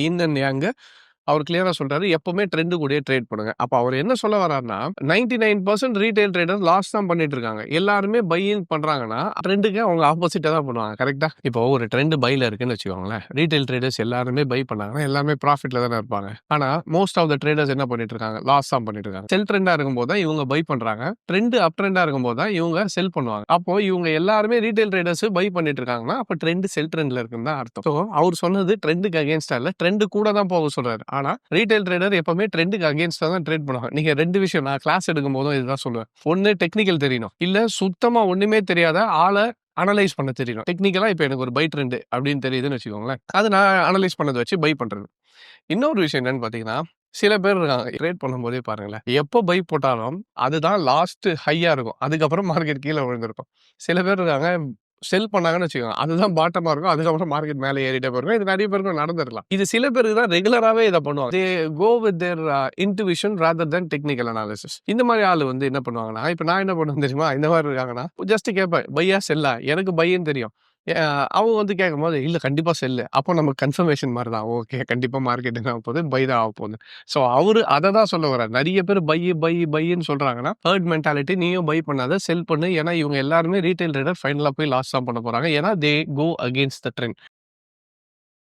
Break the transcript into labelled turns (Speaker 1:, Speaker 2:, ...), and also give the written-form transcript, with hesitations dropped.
Speaker 1: In and Yang அவர் கிளியரா சொல்றாரு, எப்பவுமே ட்ரெண்ட் கூடயே ட்ரேட் பண்ணுங்க. அப்ப அவர் என்ன சொல்ல வர்றாருன்னா, 99% ரீட்டெயில் ட்ரேடர் லாஸ் தான் பண்ணிட்டு இருக்காங்க. எல்லாருமே பை இன் பண்றாங்கன்னா, ட்ரெண்டுக்கு அவங்க ஆப்போசிட்டா தான் பண்ணுவாங்க. கரெக்ட்டா? இப்போ ஒரு ட்ரெண்ட் பைல இருக்குன்னு வச்சுக்கோங்களேன். ரீட்டெயில் ட்ரேடர்ஸ் எல்லாருமே பை பண்ணாங்கன்னா, எல்லாருமே ப்ராஃபிட்ல தானே இருப்பாங்க. ஆனா, மோஸ்ட் ஆஃப் த ட்ரேடர்ஸ் என்ன பண்ணிட்டு இருக்காங்க? லாஸ் தான் பண்ணிட்டு இருக்காங்க. செல் ட்ரெண்டா இருக்கும்போது தான் இவங்க பை பண்றாங்க. ட்ரெண்ட் அப் ட்ரெண்டா இருக்கும்போது தான் இவங்க செல் பண்ணுவாங்க. அப்போ இவங்க எல்லாருமே ரீட்டெயில் ட்ரேடர்ஸ் பை பண்ணிட்டு இருக்காங்கன்னா, அப்ப ட்ரெண்ட் செல் ட்ரெண்ட்ல இருக்குன்னு தான் அர்த்தம். சோ, அவர் சொன்னது ட்ரெண்டுக்கு அகைன்ஸ்டா இல்ல, ட்ரெண்ட் கூட தான் போக சொல்றாரு. ஆனா, ரீட்டெயில் ட்ரேடர் எப்பவுமே ட்ரெண்டுக்கு அகைன்ஸ்டா தான் ட்ரேட் பண்ணுவாங்க. நீங்க 2 விஷயம் நான் கிளாஸ் எடுக்கும்போதும் இதுதான் சொல்லுவேன். ஒண்ணு டெக்னிக்கல் தெரியணும். இல்ல சுத்தமா ஒண்ணுமே தெரியாத ஆள அனலைஸ் பண்ண தெரியணும். டெக்னிக்கலா இப்ப எனக்கு ஒரு பை ட்ரெண்ட் அப்படின்னு தெரியுதுன்னு வச்சுக்கோங்களேன். அது நான் அனலைஸ் பண்ணத வச்சு பை பண்றது. இன்னொரு விஷயம் என்னன்னு பார்த்தீங்கன்னா, சில பேர் இருக்காங்க ட்ரேட் பண்ணும்போதே பாருங்களேன், எப்போ பை போட்டாலும் அதுதான் லாஸ்ட் ஹையா இருக்கும். அதுக்கப்புறம் மார்க்கெட் கீழ விழுந்திருக்கும். சில பேர் இருக்காங்க செல் பண்ணாங்கன்னு வச்சுக்கோங்க. அதுதான் பாட்டமா இருக்கும். அதுக்கப்புறம் மார்க்கெட் மேல ஏறிட்டே போயிருக்கும். இது நெறைய பேருக்கு நடந்திருக்கலாம். இது சில பேருக்கு தான் ரெகுலராவே இத பண்ணுவாங்க. They go with their intuition rather than technical analysis. இந்த மாரி ஆளு வந்து என்ன பண்ணுவாங்கன்னா, இப்ப நான் என்ன பண்ணுவேன் தெரியுமா? இந்த மாரி இருக்காங்கன்னா, ஜஸ்ட் கேட்பேன். பையா? செல்லா? எனக்கு பைன்னு தெரியும். அவங்க வந்து கேட்கும்போது, "இல்ல கண்டிப்பா செல்லு." அப்போ நமக்கு கன்ஃபர்மேஷன் மாரி தான். ஓகே கண்டிப்பா மார்க்கெட் என்ன ஆகப்போகுது? பை தான் ஆகப்போகுது. ஸோ அவரு அத தான் சொல்ல வர்றாரு. நெறைய பேர் பைன்னு சொல்றாங்கன்னா, ஹெர்ட் மென்டாலிட்டி நீயும் பை பண்ணாத, செல் பண்ணு. ஏன்னா இவங்க எல்லாருமே ரீட்டெயில் ட்ரேடர் ஃபைனலா போய் லாஸ் தான் பண்ண போறாங்க. ஏன்னா தே கோ அகைன்ஸ்ட் த ட்ரெண்ட்.